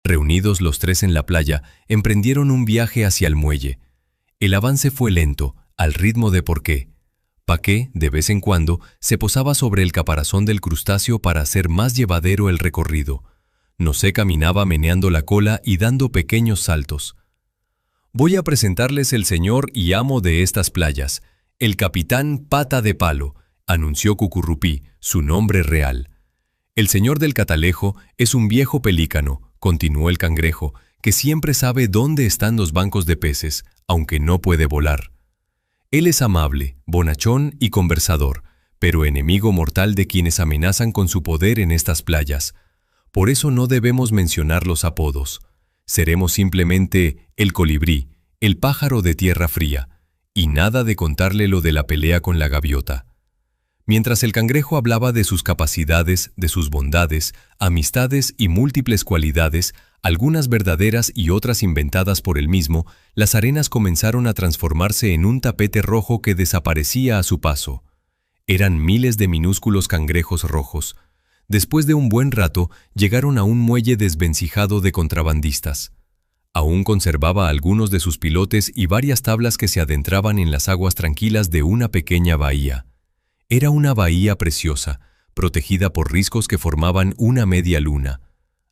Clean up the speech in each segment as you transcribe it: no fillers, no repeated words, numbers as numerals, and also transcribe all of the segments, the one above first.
Reunidos los tres en la playa, emprendieron un viaje hacia el muelle. El avance fue lento, al ritmo de Porqué. Paqué, de vez en cuando, se posaba sobre el caparazón del crustáceo para hacer más llevadero el recorrido. Nosé caminaba meneando la cola y dando pequeños saltos. Voy a presentarles el señor y amo de estas playas, el capitán Pata de Palo, anunció Cucurrupí, su nombre real. El señor del Catalejo es un viejo pelícano, continuó el cangrejo, que siempre sabe dónde están los bancos de peces, aunque no puede volar. Él es amable, bonachón y conversador, pero enemigo mortal de quienes amenazan con su poder en estas playas. Por eso no debemos mencionar los apodos. Seremos simplemente el colibrí, el pájaro de tierra fría, y nada de contarle lo de la pelea con la gaviota. Mientras el cangrejo hablaba de sus capacidades, de sus bondades, amistades y múltiples cualidades, algunas verdaderas y otras inventadas por él mismo, las arenas comenzaron a transformarse en un tapete rojo que desaparecía a su paso. Eran miles de minúsculos cangrejos rojos. Después de un buen rato, llegaron a un muelle desvencijado de contrabandistas. Aún conservaba algunos de sus pilotes y varias tablas que se adentraban en las aguas tranquilas de una pequeña bahía. Era una bahía preciosa, protegida por riscos que formaban una media luna.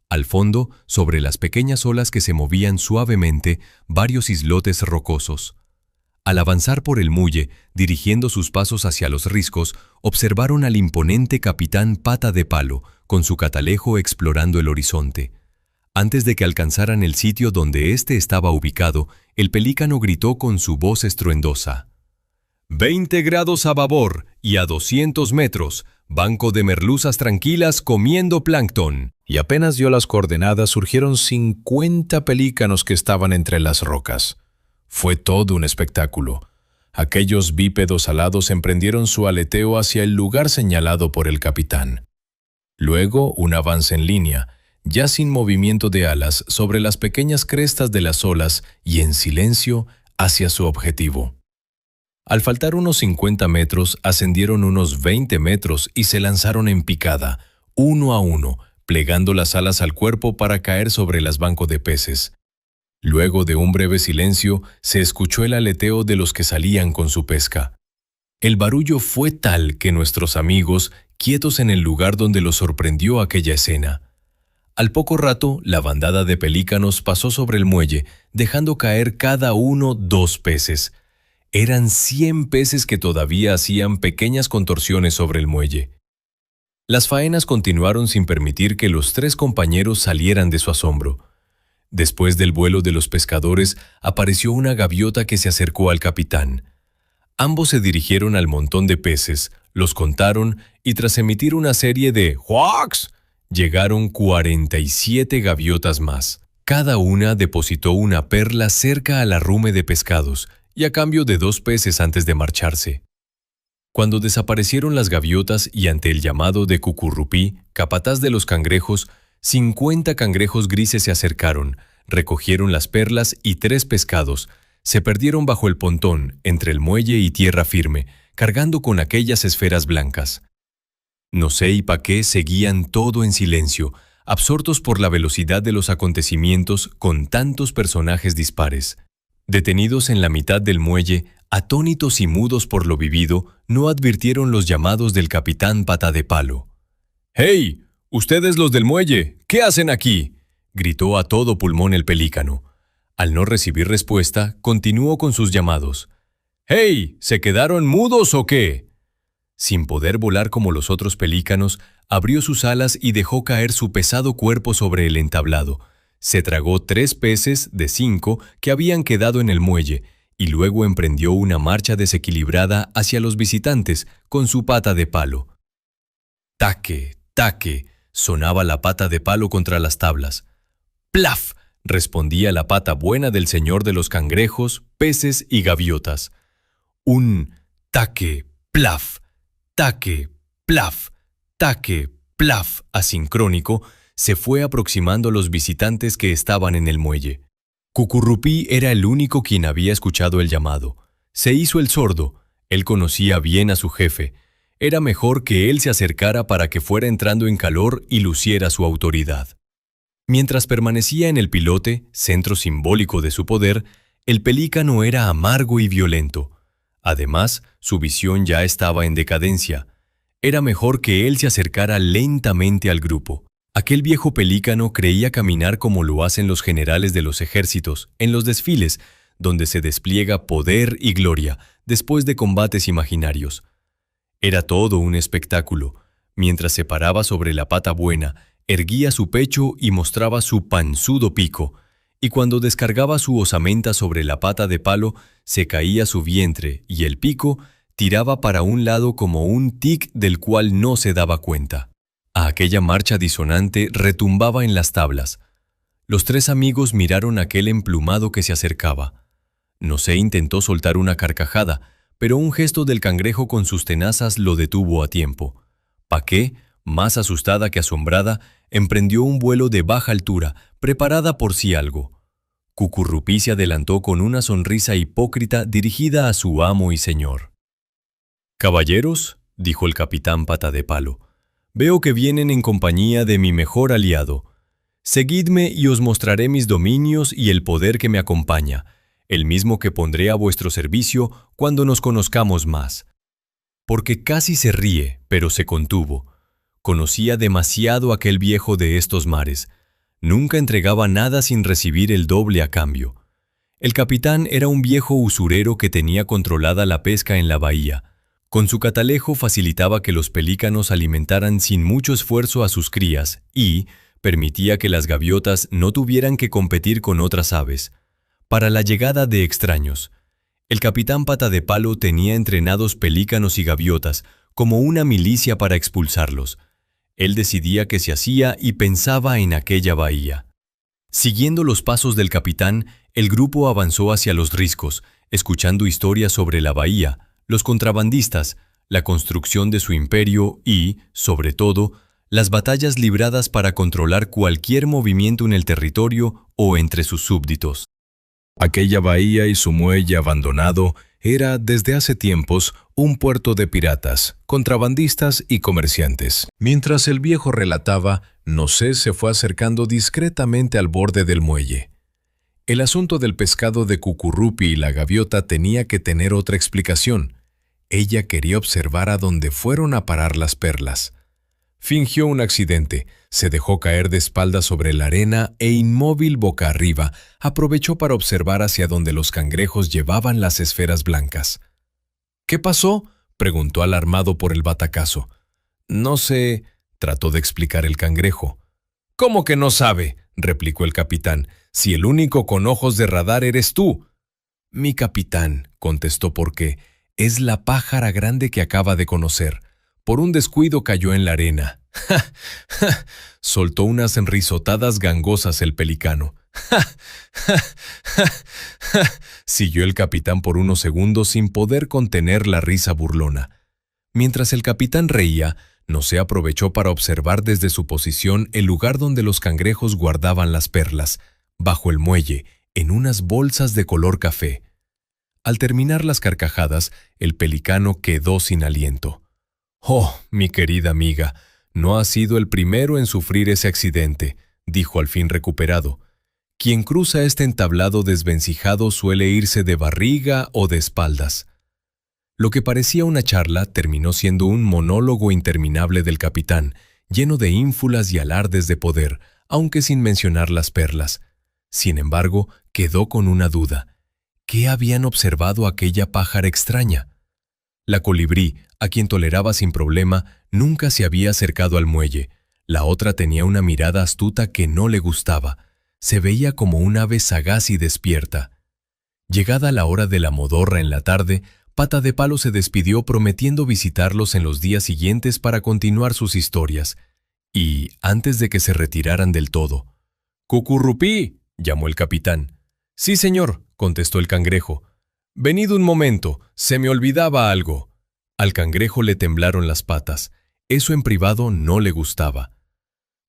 Al fondo, sobre las pequeñas olas que se movían suavemente, varios islotes rocosos. Al avanzar por el muelle, dirigiendo sus pasos hacia los riscos, observaron al imponente capitán Pata de Palo, con su catalejo explorando el horizonte. Antes de que alcanzaran el sitio donde éste estaba ubicado, el pelícano gritó con su voz estruendosa: 20 grados a babor y a 200 metros, banco de merluzas tranquilas comiendo plancton. Y apenas dio las coordenadas, surgieron 50 pelícanos que estaban entre las rocas. Fue todo un espectáculo. Aquellos bípedos alados emprendieron su aleteo hacia el lugar señalado por el capitán. Luego, un avance en línea, ya sin movimiento de alas, sobre las pequeñas crestas de las olas y en silencio hacia su objetivo. Al faltar unos 50 metros, ascendieron unos 20 metros y se lanzaron en picada, uno a uno, plegando las alas al cuerpo para caer sobre las bancos de peces. Luego de un breve silencio, se escuchó el aleteo de los que salían con su pesca. El barullo fue tal que nuestros amigos, quietos en el lugar donde los sorprendió aquella escena. Al poco rato, la bandada de pelícanos pasó sobre el muelle, dejando caer cada uno 2 peces. Eran 100 peces que todavía hacían pequeñas contorsiones sobre el muelle. Las faenas continuaron sin permitir que los 3 compañeros salieran de su asombro. Después del vuelo de los pescadores, apareció una gaviota que se acercó al capitán. Ambos se dirigieron al montón de peces, los contaron y tras emitir una serie de «¡Juax!», llegaron 47 gaviotas más. Cada una depositó una perla cerca al arrume de pescados y a cambio de 2 peces antes de marcharse. Cuando desaparecieron las gaviotas y ante el llamado de Cucurrupí, capataz de los cangrejos, 50 cangrejos grises se acercaron, recogieron las perlas y 3 pescados, se perdieron bajo el pontón, entre el muelle y tierra firme, cargando con aquellas esferas blancas. Nosé y Paqué seguían todo en silencio, absortos por la velocidad de los acontecimientos con tantos personajes dispares. Detenidos en la mitad del muelle, atónitos y mudos por lo vivido, no advirtieron los llamados del capitán Pata de Palo. «¡Hey! ¡Ustedes los del muelle! ¿Qué hacen aquí?», gritó a todo pulmón el pelícano. Al no recibir respuesta, continuó con sus llamados. «¡Hey! ¿Se quedaron mudos o qué?». Sin poder volar como los otros pelícanos, abrió sus alas y dejó caer su pesado cuerpo sobre el entablado. Se tragó 3 peces de 5 que habían quedado en el muelle y luego emprendió una marcha desequilibrada hacia los visitantes con su pata de palo. «Taque, taque», sonaba la pata de palo contra las tablas. «Plaf», respondía la pata buena del señor de los cangrejos, peces y gaviotas. Un taque, plaf, taque, plaf, taque, plaf asincrónico se fue aproximando a los visitantes que estaban en el muelle. Cucurrupí era el único quien había escuchado el llamado. Se hizo el sordo. Él conocía bien a su jefe. Era mejor que él se acercara para que fuera entrando en calor y luciera su autoridad. Mientras permanecía en el pilote, centro simbólico de su poder, el pelícano era amargo y violento. Además, su visión ya estaba en decadencia. Era mejor que él se acercara lentamente al grupo. Aquel viejo pelícano creía caminar como lo hacen los generales de los ejércitos, en los desfiles, donde se despliega poder y gloria, después de combates imaginarios. Era todo un espectáculo. Mientras se paraba sobre la pata buena, erguía su pecho y mostraba su panzudo pico, y cuando descargaba su osamenta sobre la pata de palo, se caía su vientre y el pico tiraba para un lado como un tic del cual no se daba cuenta. A aquella marcha disonante retumbaba en las tablas. Los tres amigos miraron aquel emplumado que se acercaba. Nosé intentó soltar una carcajada, pero un gesto del cangrejo con sus tenazas lo detuvo a tiempo. Paqué, más asustada que asombrada, emprendió un vuelo de baja altura, preparada por si algo. Cucurrupí se adelantó con una sonrisa hipócrita dirigida a su amo y señor. «Caballeros», dijo el capitán Pata de Palo, «veo que vienen en compañía de mi mejor aliado. Seguidme y os mostraré mis dominios y el poder que me acompaña, el mismo que pondré a vuestro servicio cuando nos conozcamos más». Porque casi se ríe, pero se contuvo. Conocía demasiado aquel viejo de estos mares. Nunca entregaba nada sin recibir el doble a cambio. El capitán era un viejo usurero que tenía controlada la pesca en la bahía. Con su catalejo facilitaba que los pelícanos alimentaran sin mucho esfuerzo a sus crías y permitía que las gaviotas no tuvieran que competir con otras aves. Para la llegada de extraños, el capitán Pata de Palo tenía entrenados pelícanos y gaviotas como una milicia para expulsarlos. Él decidía qué se hacía y pensaba en aquella bahía. Siguiendo los pasos del capitán, el grupo avanzó hacia los riscos, escuchando historias sobre la bahía, los contrabandistas, la construcción de su imperio y, sobre todo, las batallas libradas para controlar cualquier movimiento en el territorio o entre sus súbditos. Aquella bahía y su muelle abandonado era, desde hace tiempos, un puerto de piratas, contrabandistas y comerciantes. Mientras el viejo relataba, Nosé se fue acercando discretamente al borde del muelle. El asunto del pescado de Cucurrupi y la gaviota tenía que tener otra explicación. Ella quería observar a dónde fueron a parar las perlas. Fingió un accidente, se dejó caer de espaldas sobre la arena e inmóvil boca arriba, aprovechó para observar hacia donde los cangrejos llevaban las esferas blancas. «¿Qué pasó?», preguntó alarmado por el batacazo. «No sé», trató de explicar el cangrejo. «¿Cómo que no sabe?», replicó el capitán, «si el único con ojos de radar eres tú». «Mi capitán», contestó Porqué, «es la pájara grande que acaba de conocer. Por un descuido cayó en la arena». «Ja, ja», soltó unas risotadas gangosas el pelicano. «Ja, ja, ja, ja», siguió el capitán por unos segundos sin poder contener la risa burlona. Mientras el capitán reía, Nosé aprovechó para observar desde su posición el lugar donde los cangrejos guardaban las perlas, bajo el muelle, en unas bolsas de color café. Al terminar las carcajadas, el pelicano quedó sin aliento. «Oh, mi querida amiga, no has sido el primero en sufrir ese accidente», dijo al fin recuperado. «Quien cruza este entablado desvencijado suele irse de barriga o de espaldas». Lo que parecía una charla terminó siendo un monólogo interminable del capitán, lleno de ínfulas y alardes de poder, aunque sin mencionar las perlas. Sin embargo, quedó con una duda. ¿Qué habían observado aquella pájara extraña? La colibrí, a quien toleraba sin problema, nunca se había acercado al muelle. La otra tenía una mirada astuta que no le gustaba. Se veía como un ave sagaz y despierta. Llegada la hora de la modorra en la tarde, Pata de Palo se despidió prometiendo visitarlos en los días siguientes para continuar sus historias. Y, antes de que se retiraran del todo, «¡Cucurrupí!», llamó el capitán. «Sí, señor», contestó el cangrejo. «Venid un momento, se me olvidaba algo». Al cangrejo le temblaron las patas. Eso en privado no le gustaba.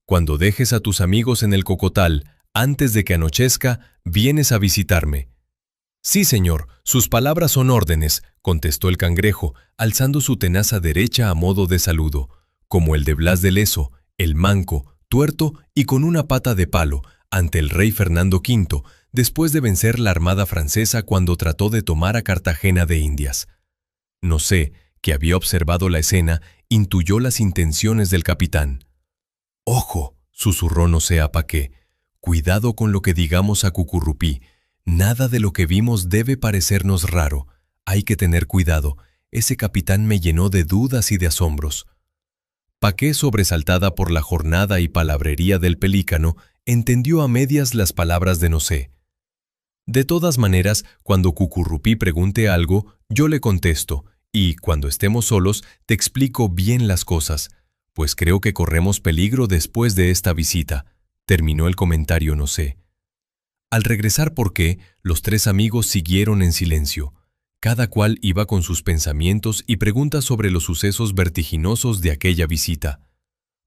«Cuando dejes a tus amigos en el cocotal, antes de que anochezca, vienes a visitarme». «Sí, señor, sus palabras son órdenes», contestó el cangrejo, alzando su tenaza derecha a modo de saludo. Como el de Blas de Leso, el manco, tuerto y con una pata de palo, ante el rey Fernando V, después de vencer la armada francesa cuando trató de tomar a Cartagena de Indias. Nosé, que había observado la escena, intuyó las intenciones del capitán. «Ojo», susurró Nosé a Paqué, «cuidado con lo que digamos a Cucurrupí. Nada de lo que vimos debe parecernos raro. Hay que tener cuidado. Ese capitán me llenó de dudas y de asombros». Paqué, sobresaltada por la jornada y palabrería del pelícano, entendió a medias las palabras de Nosé. «De todas maneras, cuando Cucurrupí pregunte algo, yo le contesto, y, cuando estemos solos, te explico bien las cosas, pues creo que corremos peligro después de esta visita», terminó el comentario Nosé. Al regresar Porqué, los tres amigos siguieron en silencio. Cada cual iba con sus pensamientos y preguntas sobre los sucesos vertiginosos de aquella visita.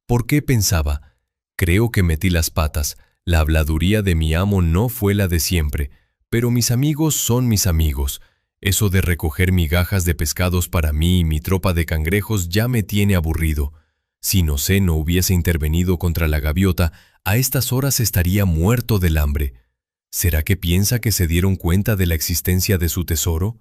Porqué pensaba: «Creo que metí las patas, la habladuría de mi amo no fue la de siempre, pero mis amigos son mis amigos. Eso de recoger migajas de pescados para mí y mi tropa de cangrejos ya me tiene aburrido. Si Nosé no hubiese intervenido contra la gaviota, a estas horas estaría muerto del hambre. ¿Será que piensa que se dieron cuenta de la existencia de su tesoro?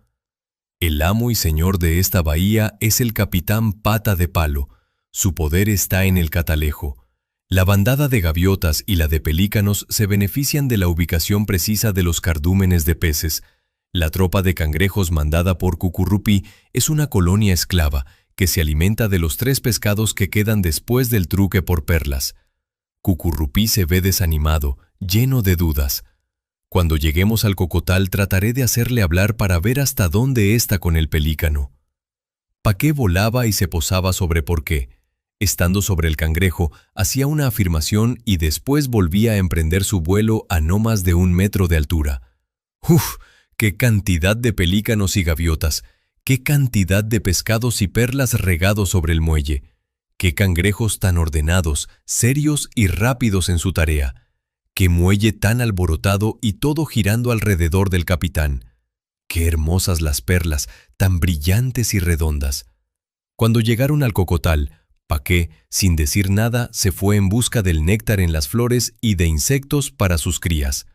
El amo y señor de esta bahía es el capitán Pata de Palo. Su poder está en el catalejo. La bandada de gaviotas y la de pelícanos se benefician de la ubicación precisa de los cardúmenes de peces. La tropa de cangrejos mandada por Cucurrupí es una colonia esclava que se alimenta de los 3 pescados que quedan después del truque por perlas. Cucurrupí se ve desanimado, lleno de dudas. Cuando lleguemos al cocotal trataré de hacerle hablar para ver hasta dónde está con el pelícano». Paqué volaba y se posaba sobre Porqué. Estando sobre el cangrejo, hacía una afirmación y después volvía a emprender su vuelo a no más de 1 metro de altura. ¡Uf! ¡Qué cantidad de pelícanos y gaviotas! ¡Qué cantidad de pescados y perlas regados sobre el muelle! ¡Qué cangrejos tan ordenados, serios y rápidos en su tarea! ¡Qué muelle tan alborotado y todo girando alrededor del capitán! ¡Qué hermosas las perlas, tan brillantes y redondas! Cuando llegaron al cocotal, Paqué, sin decir nada, se fue en busca del néctar en las flores y de insectos para sus crías.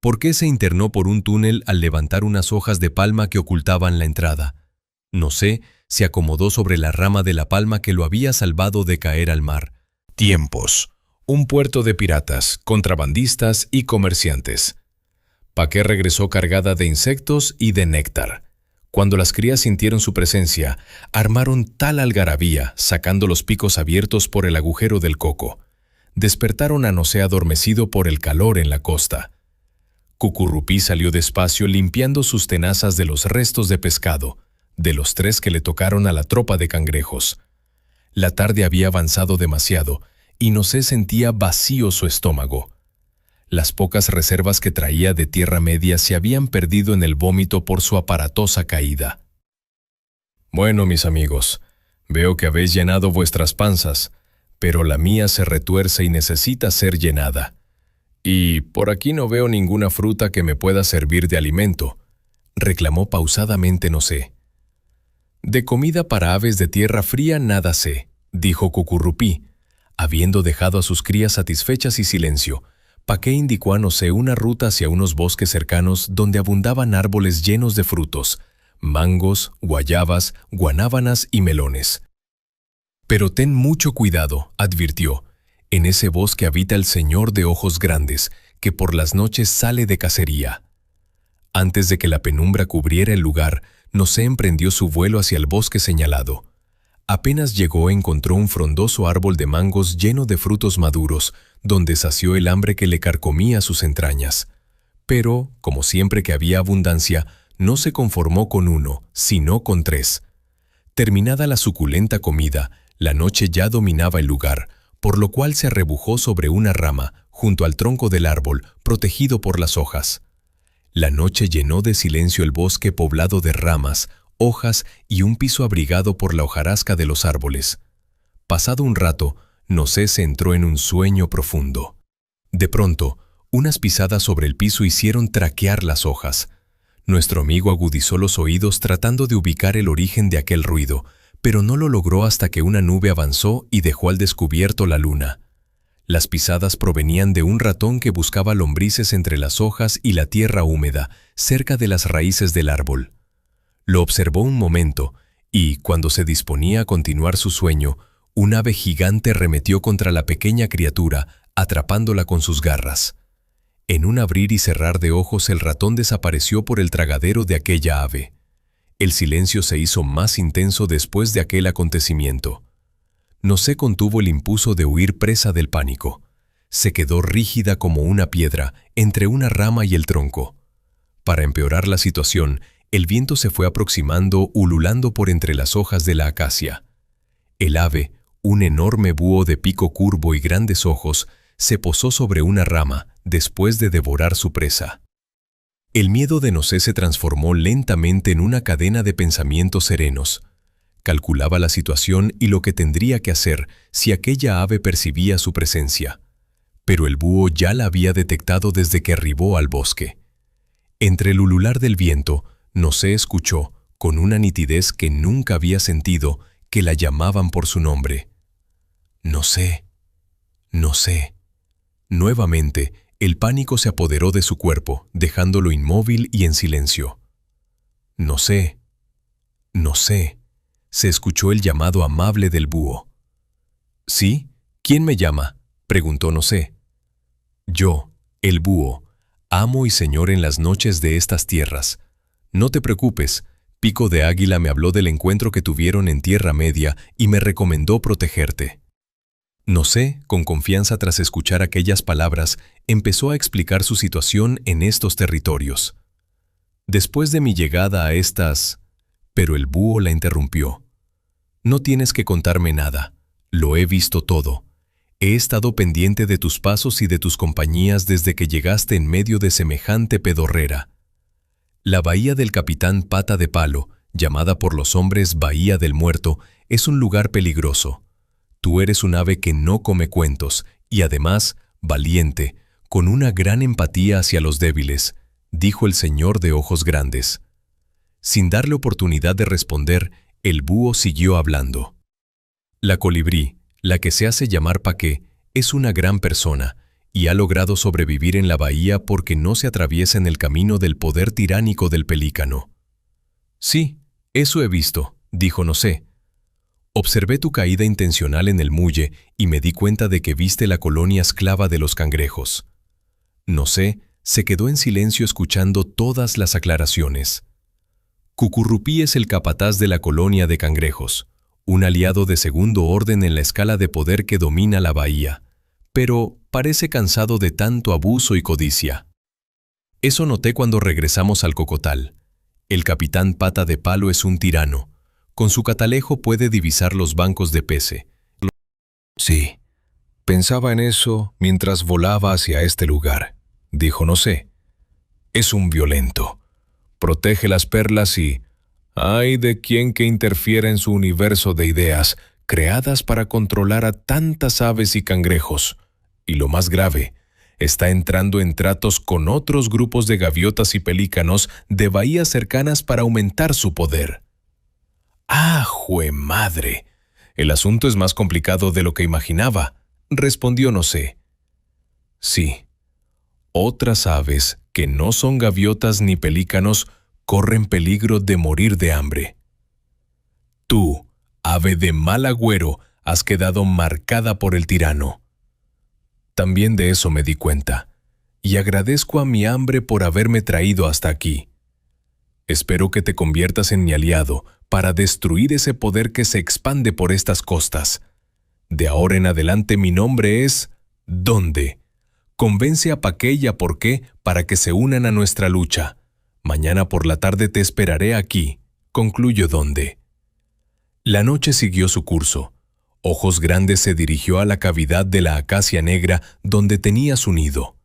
Porqué se internó por un túnel al levantar unas hojas de palma que ocultaban la entrada. Nosé se acomodó sobre la rama de la palma que lo había salvado de caer al mar. Tiempos. Un puerto de piratas, contrabandistas y comerciantes. Paqué regresó cargada de insectos y de néctar. Cuando las crías sintieron su presencia, armaron tal algarabía, sacando los picos abiertos por el agujero del coco. Despertaron a Nosé adormecido por el calor en la costa. Cucurrupí salió despacio limpiando sus tenazas de los restos de pescado, de los 3 que le tocaron a la tropa de cangrejos. La tarde había avanzado demasiado, y Nosé sentía vacío su estómago. Las pocas reservas que traía de Tierra Media se habían perdido en el vómito por su aparatosa caída. «Bueno, mis amigos, veo que habéis llenado vuestras panzas, pero la mía se retuerce y necesita ser llenada. Y por aquí no veo ninguna fruta que me pueda servir de alimento», reclamó pausadamente Nosé. «De comida para aves de tierra fría nada sé», dijo Cucurrupí. Habiendo dejado a sus crías satisfechas y silencio, Paqué indicó a Nosé una ruta hacia unos bosques cercanos donde abundaban árboles llenos de frutos, mangos, guayabas, guanábanas y melones. «Pero ten mucho cuidado», advirtió. «En ese bosque habita el señor de ojos grandes, que por las noches sale de cacería». Antes de que la penumbra cubriera el lugar, Nosé emprendió su vuelo hacia el bosque señalado. Apenas llegó encontró un frondoso árbol de mangos lleno de frutos maduros, donde sació el hambre que le carcomía sus entrañas. Pero, como siempre que había abundancia, no se conformó con 1, sino con 3. Terminada la suculenta comida, la noche ya dominaba el lugar, por lo cual se arrebujó sobre una rama, junto al tronco del árbol, protegido por las hojas. La noche llenó de silencio el bosque poblado de ramas, hojas y un piso abrigado por la hojarasca de los árboles. Pasado un rato, Nosé se entró en un sueño profundo. De pronto, unas pisadas sobre el piso hicieron traquear las hojas. Nuestro amigo agudizó los oídos tratando de ubicar el origen de aquel ruido, pero no lo logró hasta que una nube avanzó y dejó al descubierto la luna. Las pisadas provenían de un ratón que buscaba lombrices entre las hojas y la tierra húmeda, cerca de las raíces del árbol. Lo observó un momento y, cuando se disponía a continuar su sueño, un ave gigante arremetió contra la pequeña criatura, atrapándola con sus garras. En un abrir y cerrar de ojos, el ratón desapareció por el tragadero de aquella ave. El silencio se hizo más intenso después de aquel acontecimiento. Nosé contuvo el impulso de huir presa del pánico. Se quedó rígida como una piedra entre una rama y el tronco. Para empeorar la situación, el viento se fue aproximando, ululando por entre las hojas de la acacia. El ave, un enorme búho de pico curvo y grandes ojos, se posó sobre una rama después de devorar su presa. El miedo de Nosé se transformó lentamente en una cadena de pensamientos serenos. Calculaba la situación y lo que tendría que hacer si aquella ave percibía su presencia. Pero el búho ya la había detectado desde que arribó al bosque. Entre el ulular del viento, Nosé escuchó, con una nitidez que nunca había sentido, que la llamaban por su nombre. Nosé, Nosé. Nuevamente, el pánico se apoderó de su cuerpo, dejándolo inmóvil y en silencio. Nosé, Nosé. Se escuchó el llamado amable del búho. ¿Sí? ¿Quién me llama?, preguntó Nosé. Yo, el búho, amo y señor en las noches de estas tierras. No te preocupes, Pico de Águila me habló del encuentro que tuvieron en Tierra Media y me recomendó protegerte. Nosé, con confianza tras escuchar aquellas palabras, empezó a explicar su situación en estos territorios. Después de mi llegada a estas... Pero el búho la interrumpió. No tienes que contarme nada. Lo he visto todo. He estado pendiente de tus pasos y de tus compañías desde que llegaste en medio de semejante pedorrera. La bahía del Capitán Pata de Palo, llamada por los hombres Bahía del Muerto, es un lugar peligroso. Tú eres un ave que no come cuentos y además, valiente, con una gran empatía hacia los débiles, dijo el señor de ojos grandes. Sin darle oportunidad de responder, el búho siguió hablando. La colibrí, la que se hace llamar Paqué, es una gran persona y ha logrado sobrevivir en la bahía porque no se atraviesa en el camino del poder tiránico del pelícano. Sí, eso he visto, dijo Nosé. Observé tu caída intencional en el muelle y me di cuenta de que viste la colonia esclava de los cangrejos. Nosé se quedó en silencio escuchando todas las aclaraciones. Cucurrupí es el capataz de la colonia de cangrejos, un aliado de segundo orden en la escala de poder que domina la bahía, pero parece cansado de tanto abuso y codicia. Eso noté cuando regresamos al Cocotal. El capitán Pata de Palo es un tirano. Con su catalejo puede divisar los bancos de Pece. Sí, pensaba en eso mientras volaba hacia este lugar, dijo Nosé. Es un violento. Protege las perlas y... ¡ay de quien que interfiera en su universo de ideas, creadas para controlar a tantas aves y cangrejos! Y lo más grave, está entrando en tratos con otros grupos de gaviotas y pelícanos de bahías cercanas para aumentar su poder. ¡Ah, juemadre! El asunto es más complicado de lo que imaginaba, respondió Nosé. Sí, otras aves que no son gaviotas ni pelícanos corren peligro de morir de hambre. Tú, ave de mal agüero, has quedado marcada por el tirano. También de eso me di cuenta, y agradezco a mi hambre por haberme traído hasta aquí. Espero que te conviertas en mi aliado para destruir ese poder que se expande por estas costas. De ahora en adelante mi nombre es ¿Dónde? Convence a Paqué y a Porqué para que se unan a nuestra lucha. Mañana por la tarde te esperaré aquí, concluyó Dónde. La noche siguió su curso. Ojos Grandes se dirigió a la cavidad de la acacia negra donde tenía su nido.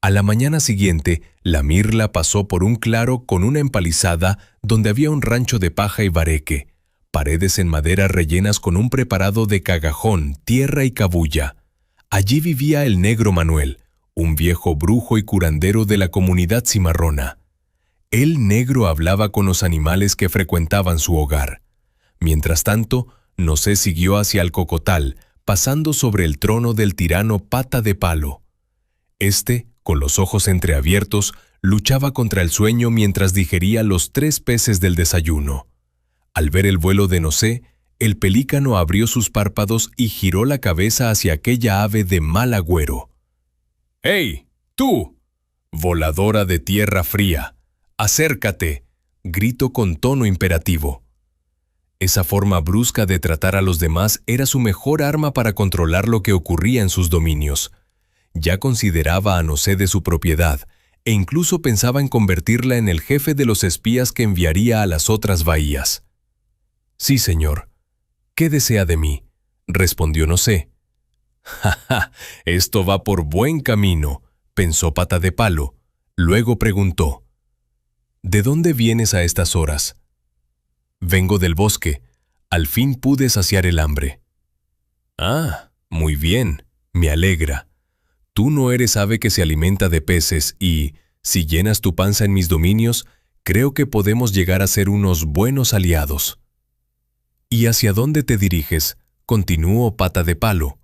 A la mañana siguiente, la mirla pasó por un claro con una empalizada donde había un rancho de paja y bareque, paredes en madera rellenas con un preparado de cagajón, tierra y cabuya. Allí vivía el negro Manuel, un viejo brujo y curandero de la comunidad cimarrona. El negro hablaba con los animales que frecuentaban su hogar. Mientras tanto, Nosé siguió hacia el Cocotal, pasando sobre el trono del tirano Pata de Palo. Este, con los ojos entreabiertos, luchaba contra el sueño mientras digería los 3 peces del desayuno. Al ver el vuelo de Nosé, el pelícano abrió sus párpados y giró la cabeza hacia aquella ave de mal agüero. «¡Hey, tú! Voladora de tierra fría, acércate», gritó con tono imperativo. Esa forma brusca de tratar a los demás era su mejor arma para controlar lo que ocurría en sus dominios. Ya consideraba a Nosé de su propiedad e incluso pensaba en convertirla en el jefe de los espías que enviaría a las otras bahías. «Sí, señor. ¿Qué desea de mí?», respondió Nosé. «Ja, ja, esto va por buen camino», pensó Pata de Palo. Luego preguntó: «¿De dónde vienes a estas horas?». «Vengo del bosque. Al fin pude saciar el hambre». «Ah, muy bien. Me alegra. Tú no eres ave que se alimenta de peces y, si llenas tu panza en mis dominios, creo que podemos llegar a ser unos buenos aliados». «¿Y hacia dónde te diriges?», continuó Pata de Palo.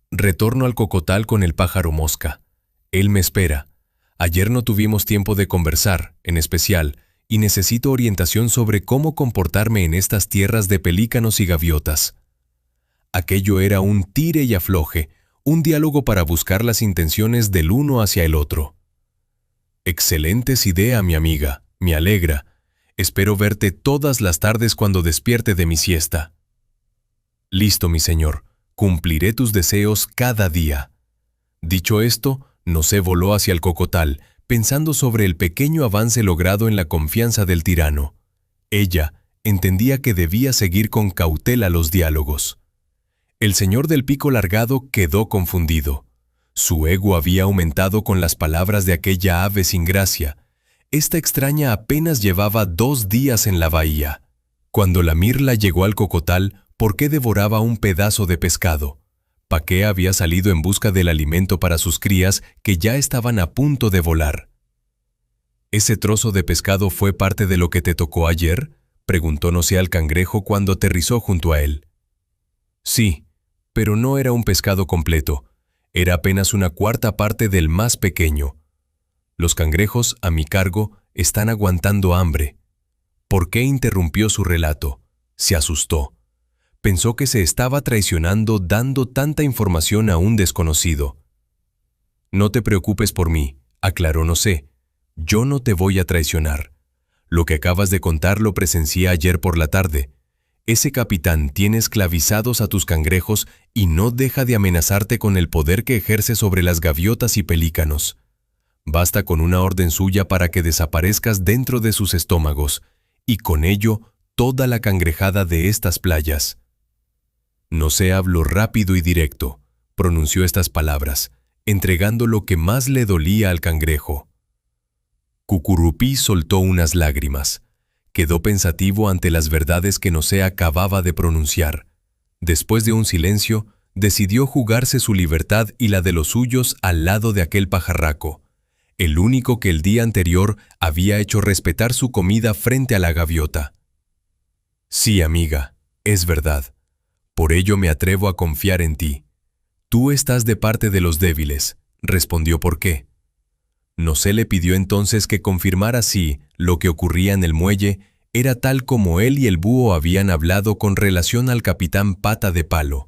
«Retorno al cocotal con el pájaro mosca. Él me espera. Ayer no tuvimos tiempo de conversar, en especial, y necesito orientación sobre cómo comportarme en estas tierras de pelícanos y gaviotas». Aquello era un tire y afloje, un diálogo para buscar las intenciones del uno hacia el otro. «Excelentes ideas, mi amiga. Me alegra. Espero verte todas las tardes cuando despierte de mi siesta». «Listo, mi señor. Cumpliré tus deseos cada día». Dicho esto, Nosé voló hacia el cocotal, pensando sobre el pequeño avance logrado en la confianza del tirano. Ella entendía que debía seguir con cautela los diálogos. El señor del pico largado quedó confundido. Su ego había aumentado con las palabras de aquella ave sin gracia. Esta extraña apenas llevaba 2 días en la bahía. Cuando la mirla llegó al cocotal, ¿por qué devoraba un pedazo de pescado? Paqué había salido en busca del alimento para sus crías que ya estaban a punto de volar. «¿Ese trozo de pescado fue parte de lo que te tocó ayer?», preguntó Nosé al cangrejo cuando aterrizó junto a él. «Sí, pero no era un pescado completo. Era apenas una 1/4 parte del más pequeño. Los cangrejos, a mi cargo, están aguantando hambre». ¿Por qué interrumpió su relato? Se asustó. Pensó que se estaba traicionando dando tanta información a un desconocido. «No te preocupes por mí», aclaró Nosé. «Yo no te voy a traicionar. Lo que acabas de contar lo presencié ayer por la tarde. Ese capitán tiene esclavizados a tus cangrejos y no deja de amenazarte con el poder que ejerce sobre las gaviotas y pelícanos. Basta con una orden suya para que desaparezcas dentro de sus estómagos, y con ello toda la cangrejada de estas playas». Nosé habló rápido y directo, pronunció estas palabras, entregando lo que más le dolía al cangrejo. Cucurupí soltó unas lágrimas. Quedó pensativo ante las verdades que Nosé acababa de pronunciar. Después de un silencio, decidió jugarse su libertad y la de los suyos al lado de aquel pajarraco, el único que el día anterior había hecho respetar su comida frente a la gaviota. «Sí, amiga, es verdad. Por ello me atrevo a confiar en ti. Tú estás de parte de los débiles», respondió Porqué. Nosé le pidió entonces que confirmara si lo que ocurría en el muelle era tal como él y el búho habían hablado con relación al capitán Pata de Palo.